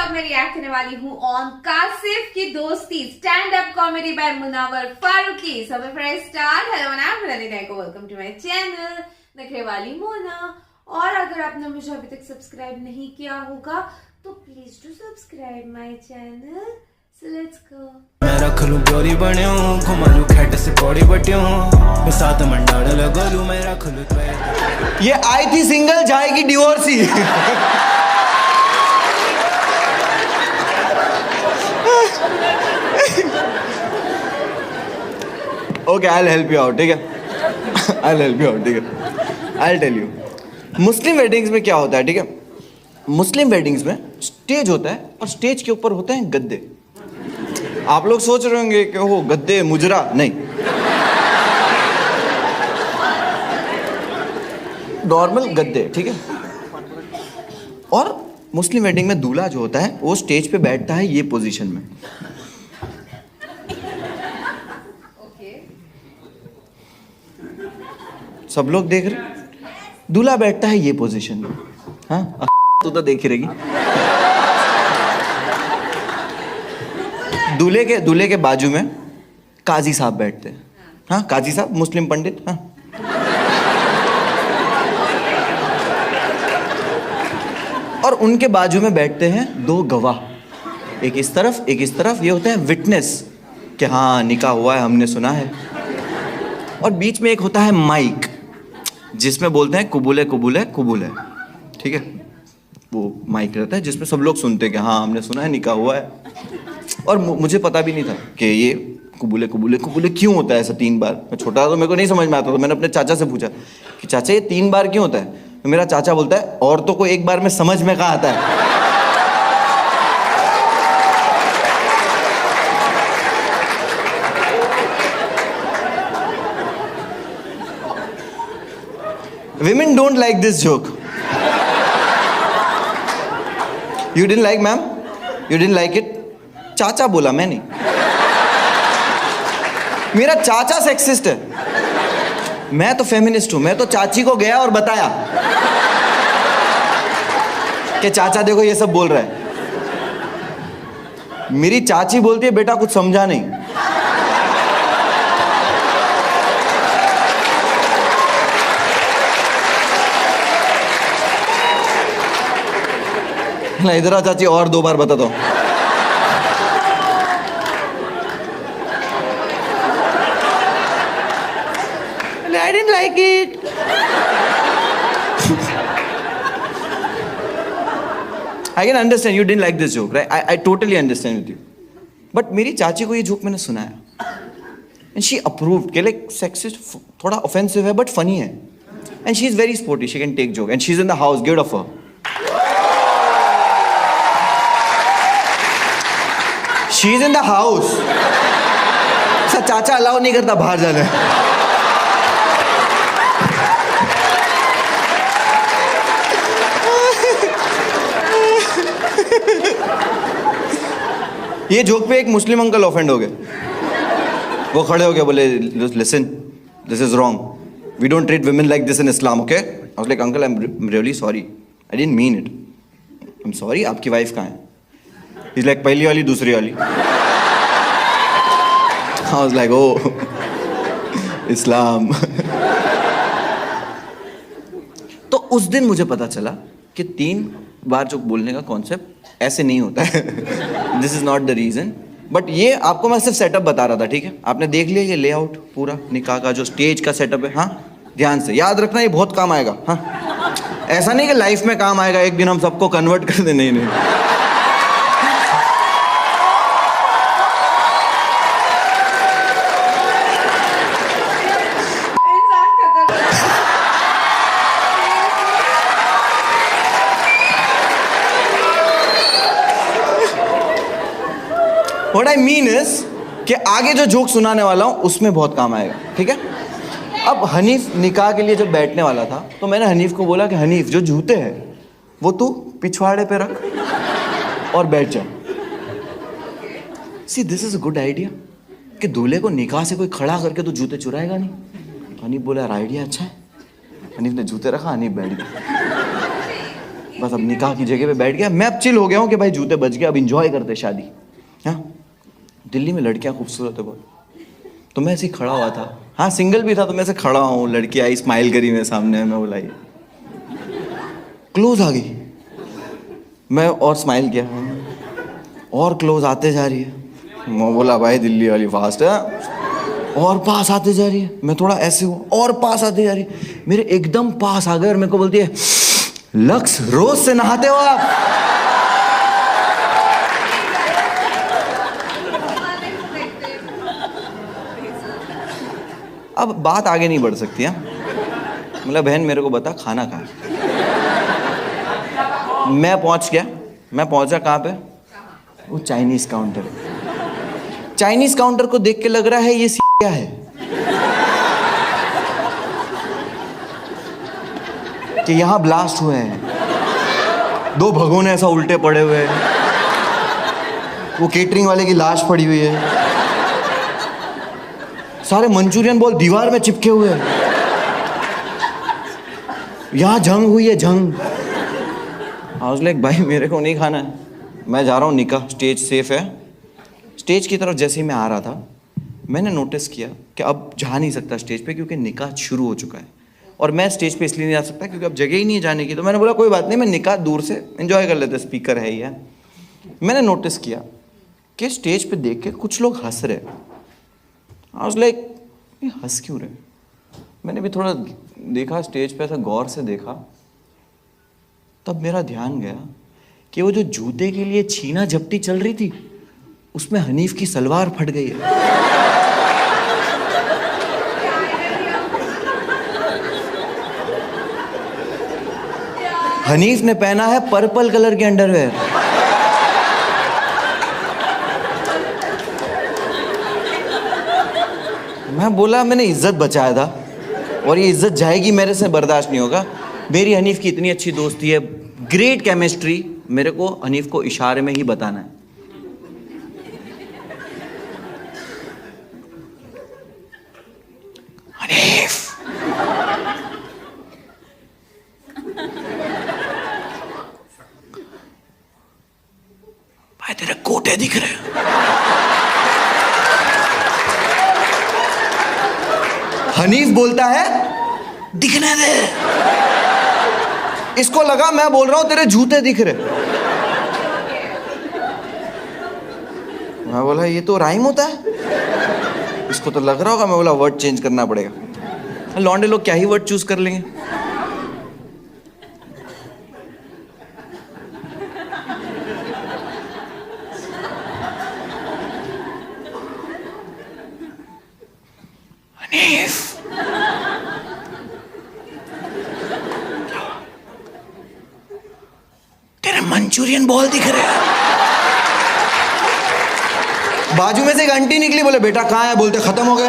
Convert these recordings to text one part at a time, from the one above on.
Vlog में react करने वाली हूँ ऑन कासिफ की दोस्ती stand up comedy by Munawar Faruqui. So friends start. Hello welcome to my channel नखरे वाली मोना। और अगर आपने मुझे अभी तक सब्सक्राइब नहीं किया होगा तो please do subscribe my channel. So let's go. मैं रख लूं प्योरी बन्यो घुमा लूं खैट से पौड़ी बट्यो मैं साथ मंडाड़ लगा लूं मैं रख लूं। ये आई थी सिंगल जाएगी divorcee. Okay I will help you out, ठीक है। I will help you out, ठीक है। I will tell you Muslim weddings में क्या होता है, ठीक है। मुस्लिम वेडिंग्स में स्टेज होता है और स्टेज के ऊपर होते हैं गद्दे। आप लोग सोच रहे होंगे कि वो गद्दे मुजरा, नहीं, नॉर्मल गद्दे, ठीक है। और मुस्लिम वेडिंग में दूल्हा जो होता है वो स्टेज पे बैठता है ये पोजीशन में। सब लोग देख रहे, दूल्हा बैठता है ये पोजीशन में। हाँ तो देख ही रहेगी। दूल्हे के बाजू में काजी साहब बैठते हैं। हाँ काजी साहब, मुस्लिम पंडित। हाँ और उनके बाजू में बैठते हैं दो गवाह, एक इस तरफ एक इस तरफ। ये होते हैं विटनेस कि हाँ निकाह हुआ है, हमने सुना है। और बीच में एक होता है माइक जिसमें बोलते हैं कुबूल है कुबूल है कुबूल है, ठीक है। वो माइक रहता है जिसमें सब लोग सुनते हैं कि हाँ हमने सुना है निकाह हुआ है। और मुझे पता भी नहीं था कि ये कुबूले कुबूले कुबूले क्यों होता है ऐसा 3 बार। मैं छोटा था तो मेरे को नहीं समझ में आता, तो मैंने अपने चाचा से पूछा कि चाचा ये 3 बार क्यों होता है। तो मेरा चाचा बोलता है औरतों को एक बार में समझ में कहाँ आता है। Women don't like this joke. You didn't like, ma'am? You didn't like it? चाचा बोला, मैं नहीं। मेरा चाचा सेक्सिस्ट है, मैं तो फेमिनिस्ट हूं। मैं तो चाची को गया और बताया कि चाचा देखो ये सब बोल रहा है। मेरी चाची बोलती है बेटा कुछ समझा नहीं। इधर आ चाची, और 2 बार बता दो। I didn't like it. I can understand you didn't like this joke, right? I totally understand with you. But मेरी चाची को ये जोक मैंने सुनाया and she approved कि like sexist थोड़ा offensive है but funny है and she is very sporty, she can take joke and she's in the house, give it up for her. She is in the house. चाचा allow नहीं करता बाहर जाने। ये जोक पे एक मुस्लिम अंकल ऑफेंड हो गए। वो खड़े हो गए, बोले listen this is wrong, we don't treat women like this in Islam, okay. I was like uncle I am really sorry, I didn't mean it, I am sorry. आपकी वाइफ कहाँ है? ही इज लाइक पहली वाली दूसरी वाली। I was like oh Islam. तो उस दिन मुझे पता चला कि 3 बार जोक बोलने का कॉन्सेप्ट ऐसे नहीं होता है। This is not the reason, but ये आपको मैं सिर्फ सेटअप बता रहा था, ठीक है। आपने देख लिया ये लेआउट पूरा निकाह का जो स्टेज का सेटअप है। हाँ ध्यान से याद रखना, ये बहुत काम आएगा। हाँ ऐसा नहीं कि लाइफ में काम आएगा, एक दिन हम सबको कन्वर्ट कर दे, नहीं नहीं। What I mean is कि आगे जो जोक सुनाने वाला हूं उसमें बहुत काम आएगा, ठीक है। अब हनीफ निकाह के लिए जब बैठने वाला था तो मैंने हनीफ को बोला कि हनीफ जो जूते हैं वो तू पिछवाड़े पे रख और बैठ जा। See this is a good idea कि दूल्हे को निकाह से कोई खड़ा करके तो जूते चुराएगा नहीं। हनीफ बोला यार आइडिया अच्छा है। हनीफ ने जूते रखा, हनीफ बैठ गया। बस अब निकाह की जगह पे बैठ गया, मैं अब चिल हो गया हूँ कि भाई जूते बच गए, अब इंजॉय करते शादी। हाँ, दिल्ली में लड़कियाँ खूबसूरत है बहुत, तो मैं ऐसे ही खड़ा हुआ था। हाँ, सिंगल भी था तो मैं ऐसे खड़ा हूँ, लड़की आई, स्माइल करी मेरे सामने, मैं बोला ये क्लोज आ गई, मैं और स्माइल किया और क्लोज आते जा रही है। मैं बोला भाई दिल्ली वाली फास्ट है, और पास आते जा रही है। मैं थोड़ा ऐसे हुआ और पास आते जा रही है, मेरे एकदम पास आ गए और मेरे को बोलती है लक्स रोज से नहाते हो आप? अब बात आगे नहीं बढ़ सकती है, मतलब बहन मेरे को बता खाना कहाँ है? मैं पहुंचा कहाँ पे? वो चाइनीज काउंटर है। चाइनीज काउंटर को देख के लग रहा है ये क्या है कि यहाँ ब्लास्ट हुए हैं, 2 भगोने ऐसा उल्टे पड़े हुए हैं, वो केटरिंग वाले की लाश पड़ी हुई है, सारे मंचूरियन बॉल दीवार में चिपके हुए हैं, यहाँ जंग हुई है, जंग। आई वाज लाइक भाई मेरे को नहीं खाना है, मैं जा रहा हूँ निकाह, स्टेज सेफ है। स्टेज की तरफ जैसे ही मैं आ रहा था, मैंने नोटिस किया कि अब जा नहीं सकता स्टेज पे क्योंकि निकाह शुरू हो चुका है, और मैं स्टेज पे इसलिए नहीं आ सकता क्योंकि अब जगह ही नहीं है जाने की। तो मैंने बोला कोई बात नहीं, मैं निकाह दूर से एंजॉय कर लेते, स्पीकर है ही है। मैंने नोटिस किया कि स्टेज पे देख के कुछ लोग हंस रहे। आई वाज लाइक ये हंस क्यों रहे? मैंने भी थोड़ा देखा स्टेज पे, ऐसा गौर से देखा, तब मेरा ध्यान गया कि वो जो जूते के लिए छीना झपटी चल रही थी उसमें हनीफ की सलवार फट गई है। हनीफ ने पहना है पर्पल कलर के अंडरवेयर। मैं बोला मैंने इज्जत बचाया था और ये इज्जत जाएगी मेरे से, बर्दाश्त नहीं होगा। मेरी हनीफ की इतनी अच्छी दोस्ती है, ग्रेट केमिस्ट्री, मेरे को हनीफ को इशारे में ही बताना है। हनीफ, भाई तेरे कोटे दिख रहे हैं। हनीफ बोलता है दिखने दे। इसको लगा मैं बोल रहा हूं तेरे जूते दिख रहे। मैं बोला ये तो राइम होता है, इसको तो लग रहा होगा। मैं बोला वर्ड चेंज करना पड़ेगा। लौंडे लोग क्या ही वर्ड चूज कर लेंगे। हनीफ, तेरे मंचूरियन बॉल दिख रहे हैं। बाजू में से एक आंटी निकली, बोले बेटा कहाँ है? बोलते खत्म हो गए।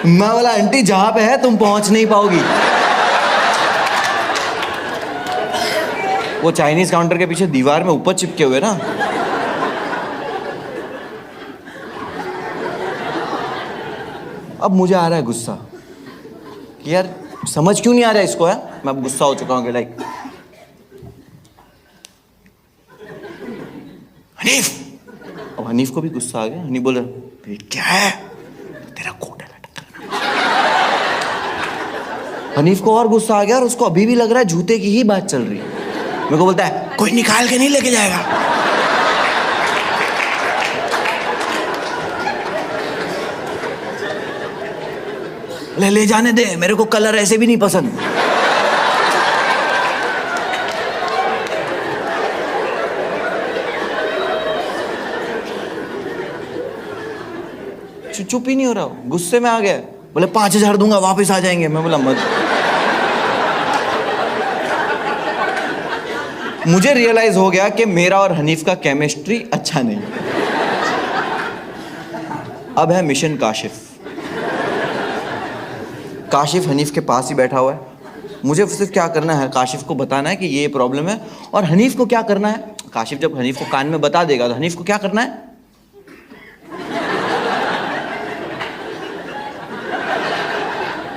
मैं बोला आंटी जहां पे है तुम पहुंच नहीं पाओगी। वो चाइनीज काउंटर के पीछे दीवार में ऊपर चिपके हुए ना। अब मुझे आ रहा है गुस्सा कि यार समझ क्यों नहीं आ रहा है इसको है। मैं अब गुस्सा हो चुका हूँ कि लाइक हनीफ। अब हनीफ को भी गुस्सा आ गया। हनीफ बोला क्या है? तेरा कोट है। हनीफ को और गुस्सा आ गया और उसको अभी भी लग रहा है जूते की ही बात चल रही है। मेरे को बोलता है कोई निकाल के नहीं लेके जाएगा। ले जाने दे, मेरे को कलर ऐसे भी नहीं पसंद। चुप ही नहीं हो रहा, गुस्से में आ गया। बोले 5,000 दूंगा वापस आ जाएंगे। मैं बोला मत। मुझे रियलाइज हो गया कि मेरा और हनीफ का केमिस्ट्री अच्छा नहीं। अब है मिशन काशिफ। काशिफ हनीफ के पास ही बैठा हुआ है। मुझे सिर्फ क्या करना है, काशिफ को बताना है कि ये प्रॉब्लम है। और हनीफ को क्या करना है, काशिफ जब हनीफ को कान में बता देगा तो हनीफ को क्या करना है,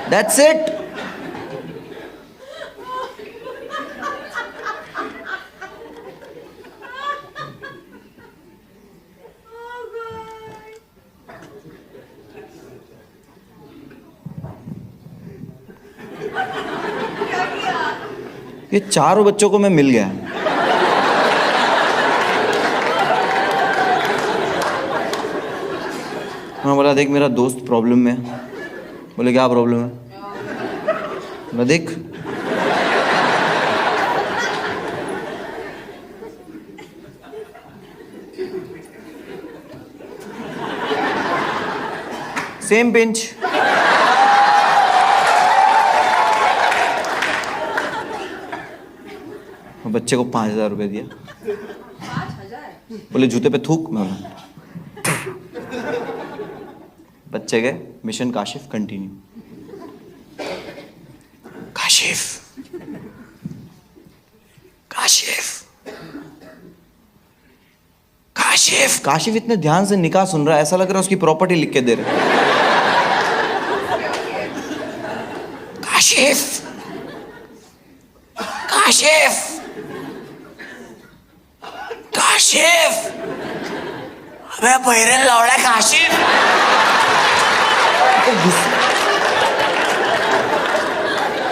दैट्स इट। ये चारों बच्चों को मैं मिल गया। मैं बोला देख मेरा दोस्त प्रॉब्लम में है। बोले क्या प्रॉब्लम है? मैं देख सेम पिंच। बच्चे को 5,000 रुपए दिया। 5,000? बोले जूते पे थूक। मैं बोला बच्चे गए। Mission Kashif continue. काशिफ काशिफ काशिफ काशिफ इतने ध्यान से निकाह सुन रहा है, ऐसा लग रहा है उसकी प्रॉपर्टी लिख के दे रहे। काशिफ काशिफ काशिफ अबे बहरे लौड़ा काशिफ।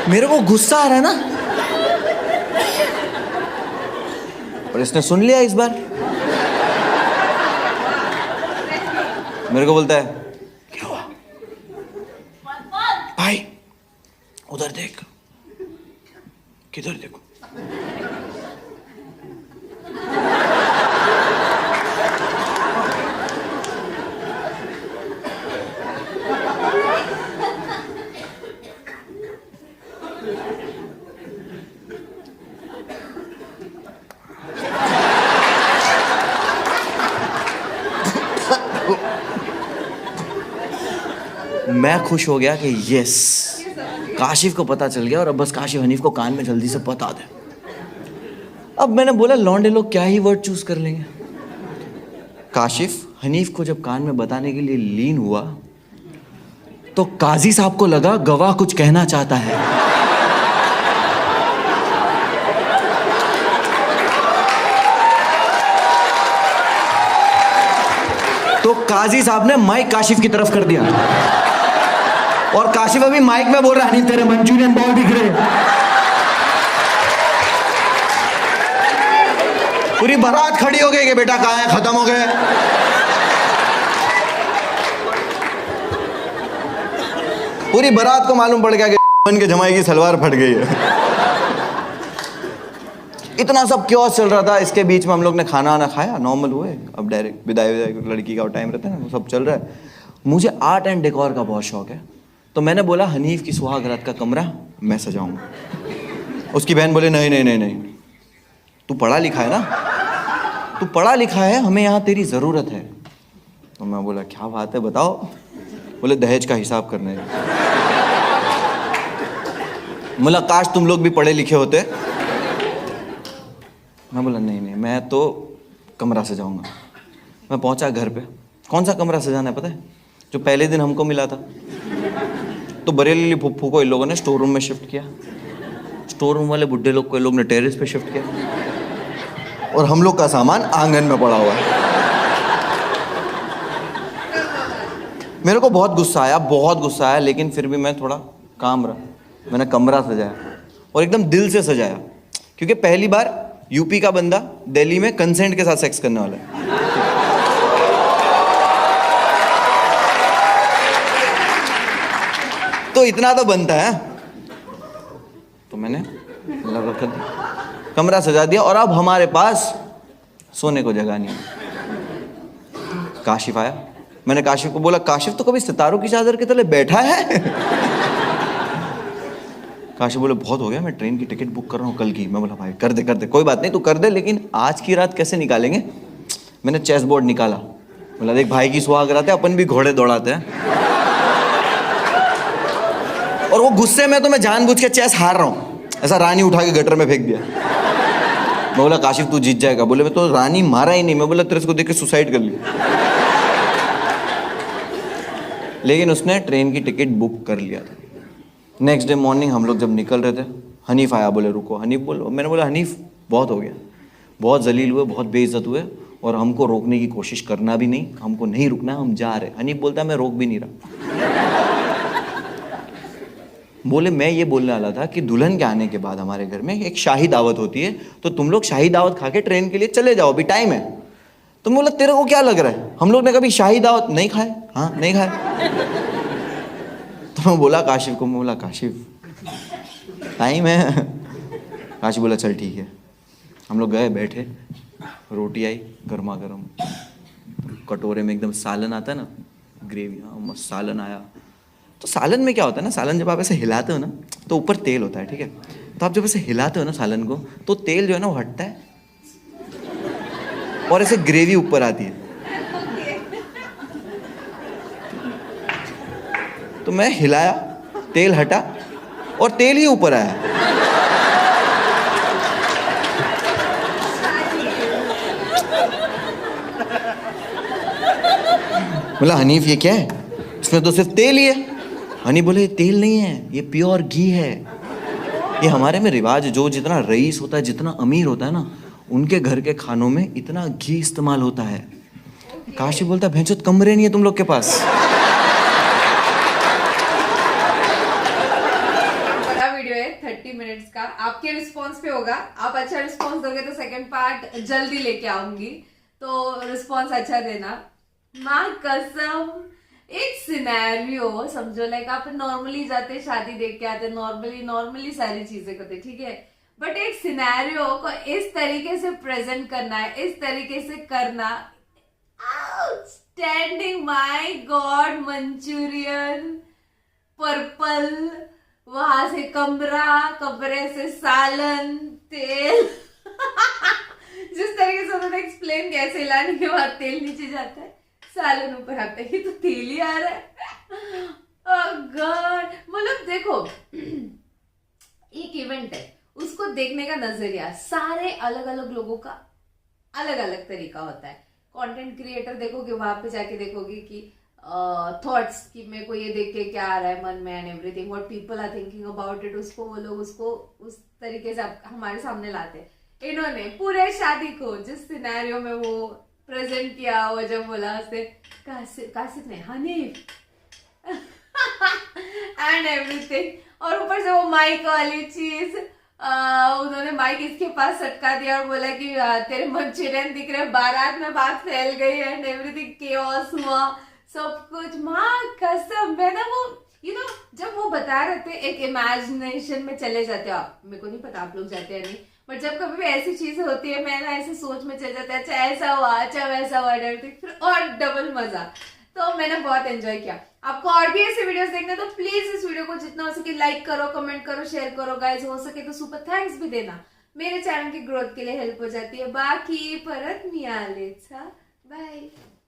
मेरे को गुस्सा आ रहा है ना, और इसने सुन लिया इस बार। मेरे को बोलता है क्या हुआ भाई? उधर देख। किधर देखो? मैं खुश हो गया कि यस, काशिफ को पता चल गया और अब बस काशिफ हनीफ को कान में जल्दी से बता दे। अब मैंने बोला लौंडे लोग क्या ही वर्ड चूज कर लेंगे। काशिफ हनीफ को जब कान में बताने के लिए लीन हुआ तो काजी साहब को लगा गवाह कुछ कहना चाहता है। तो काजी साहब ने माइक काशिफ की तरफ कर दिया और काशिफ अभी माइक में बोल रहा है नहीं तेरे मंचूरियन बॉल दिख रहे। पूरी बारात खड़ी हो गई कि बेटा कहाँ है, खत्म हो गए। पूरी बारात को मालूम पड़ गया कि बन के जमाई की सलवार फट गई है। इतना सब क्योस चल रहा था। इसके बीच में हम लोग ने खाना वाना खाया, नॉर्मल हुए। अब डायरेक्ट विदाई लड़की का टाइम रहता है ना, सब चल रहा है। मुझे आर्ट एंड डेकोर का बहुत शौक है, तो मैंने बोला हनीफ की सुहागरात का कमरा मैं सजाऊंगा। उसकी बहन बोले नहीं नहीं नहीं नहीं, तू पढ़ा लिखा है ना, तू पढ़ा लिखा है, हमें यहाँ तेरी ज़रूरत है। तो मैं बोला क्या बात है बताओ। बोले दहेज का हिसाब करना है। बोला काश तुम लोग भी पढ़े लिखे होते। मैं बोला नहीं नहीं, मैं तो कमरा सजाऊंगा। मैं पहुंचा घर पे। कौन सा कमरा सजाना है पता है? जो पहले दिन हमको मिला था। तो बरेली फुफ्फू को इन लोगों ने स्टोर रूम में शिफ्ट किया, स्टोर रूम वाले बुड्ढे लोग को इन लोग ने टेरेस पे शिफ्ट किया, और हम लोग का सामान आंगन में पड़ा हुआ है। मेरे को बहुत गुस्सा आया, बहुत गुस्सा आया, लेकिन फिर भी मैं थोड़ा काम रहा। मैंने कमरा सजाया और एकदम दिल से सजाया, क्योंकि पहली बार यूपी का बंदा दिल्ली में कंसेंट के साथ सेक्स करने वाला है। तो इतना तो बनता है। तो मैंने कर दिया, कमरा सजा दिया, और अब हमारे पास सोने को जगह नहीं है। काशिफ आया। मैंने काशिफ को बोला काशिफ तो कभी सितारों की चादर के तले बैठा है? काशिफ बोले बहुत हो गया, मैं ट्रेन की टिकट बुक कर रहा हूँ कल की। मैं बोला भाई कर दे, कोई बात नहीं तू कर दे, लेकिन आज की रात कैसे निकालेंगे? मैंने चेस बोर्ड निकाला। बोला देख भाई की सुहागरात है, अपन भी घोड़े दौड़ाते हैं। और वो गुस्से में तो मैं जानबूझ के चेस हार रहा हूँ, ऐसा रानी उठा के गटर में फेंक दिया। मैं बोला काशिफ तू जीत जाएगा। बोले मैं तो रानी मारा ही नहीं। मैं बोला तेरे को देख के सुसाइड कर ली। लेकिन उसने ट्रेन की टिकट बुक कर लिया था। नेक्स्ट डे मॉर्निंग हम लोग जब निकल रहे थे, हनीफ आया, बोले रुको। हनीफ बोलो, मैंने बोला हनीफ बहुत हो गया, बहुत जलील हुए, बहुत बेइज्जत हुए, और हमको रोकने की कोशिश करना भी नहीं, हमको नहीं रुकना, हम जा रहे। हनीफ बोलता है मैं रोक भी नहीं रहा। बोले मैं ये बोलने वाला था कि दुल्हन के आने के बाद हमारे घर में एक शाही दावत होती है, तो तुम लोग शाही दावत खा के ट्रेन के लिए चले जाओ, अभी टाइम है। तो बोला तेरे को क्या लग रहा है, हम लोग ने कभी शाही दावत नहीं खाए? हाँ नहीं खाए। तो मैं बोला काशिफ को, मैं बोला काशिफ टाइम है। काशिफ बोला चल ठीक है। हम लोग गए, बैठे, रोटी आई गर्मा गर्म, कटोरे में एकदम सालन आता है ना, ग्रेवी, हाँ मस्त सालन आया। तो सालन में क्या होता है ना, सालन जब आप ऐसे हिलाते हो ना तो ऊपर तेल होता है, ठीक है। तो आप जब ऐसे हिलाते हो ना सालन को, तो तेल जो है ना वो हटता है और ऐसे ग्रेवी ऊपर आती है। तो मैं हिलाया, तेल हटा और तेल ही ऊपर आया। बोला हनीफ ये क्या है, इसमें तो सिर्फ तेल ही है। हनी बोले ये तेल नहीं है, ये प्योर घी है। ये हमारे में रिवाज, जो जितना रईस होता है, जितना अमीर होता है ना, उनके घर के खानों में इतना घी इस्तेमाल होता है। काशी बोलता है भैंचोद कमरे नहीं है तुम लोग के पास। बड़ा वीडियो है 30 मिनट्स का, आपके रिस्पॉन्स पे होगा। आप अच्छा रिस्पॉन्स दोगे तो सेकंड पार्ट जल्दी लेके आऊंगी, तो रिस्पॉन्स अच्छा देना। माँ कसम, एक सिनेरियो समझो, लाइक आप नॉर्मली जाते शादी देख के आते, नॉर्मली सारी चीजें करते, ठीक है। बट एक सिनेरियो को इस तरीके से प्रेजेंट करना है, इस तरीके से करना, outstanding. My God, Manchurian, purple, वहां से कमरा, कमरे से सालन, तेल। जिस तरीके से उन्होंने एक्सप्लेन किया, हिलाने के बाद तेल नीचे जाता है, सालन ऊपर आता है, ये तो तेल ही आ रहा है। oh God, मतलब देखो, एक इवेंट है, उसको देखने का नजरिया सारे अलग अलग लोगों का अलग अलग तरीका होता है। कंटेंट क्रिएटर देखोगे, वहां पे जाके देखोगे कि थॉट्स, कि मेरे को ये देख के क्या आ रहा है मन में, and everything what people are thinking about it, उसको वो लोग उसको उस तरीके से हमारे सामने लाते हैं। इन्होंने पूरे शादी को जिस सिनेरियो में वो प्रेजेंट किया, वो जब बोला उससे कासिफ ने हनीफ एंड एवरीथिंग, और ऊपर से वो माइक वाली चीज, उन्होंने माइक इसके पास सटका दिया और बोला कि तेरे मंचूरियन दिख रहे, बारात में बात फैल गई एंड एवरीथिंग, केओस हुआ सब कुछ। माँ कसम, मैं ना वो जब वो बता रहे थे, एक इमेजिनेशन में चले जाते हो आप, मेरे को नहीं पता आप लोग जाते हैं नहीं, बट जब कभी भी ऐसी चीजें होती है, मैं ना ऐसे सोच में चल जाता है, अच्छा ऐसा हुआ, अच्छा वैसा हुआ, फिर और डबल मजा। तो मैंने बहुत एंजॉय किया। आपको और भी ऐसे वीडियोस देखने, तो प्लीज इस वीडियो को जितना हो सके लाइक करो, कमेंट करो, शेयर करो गाइस, हो सके तो सुपर थैंक्स भी देना, मेरे चैनल की ग्रोथ के लिए हेल्प हो जाती है। बाकी परत मिळालेच, बाय।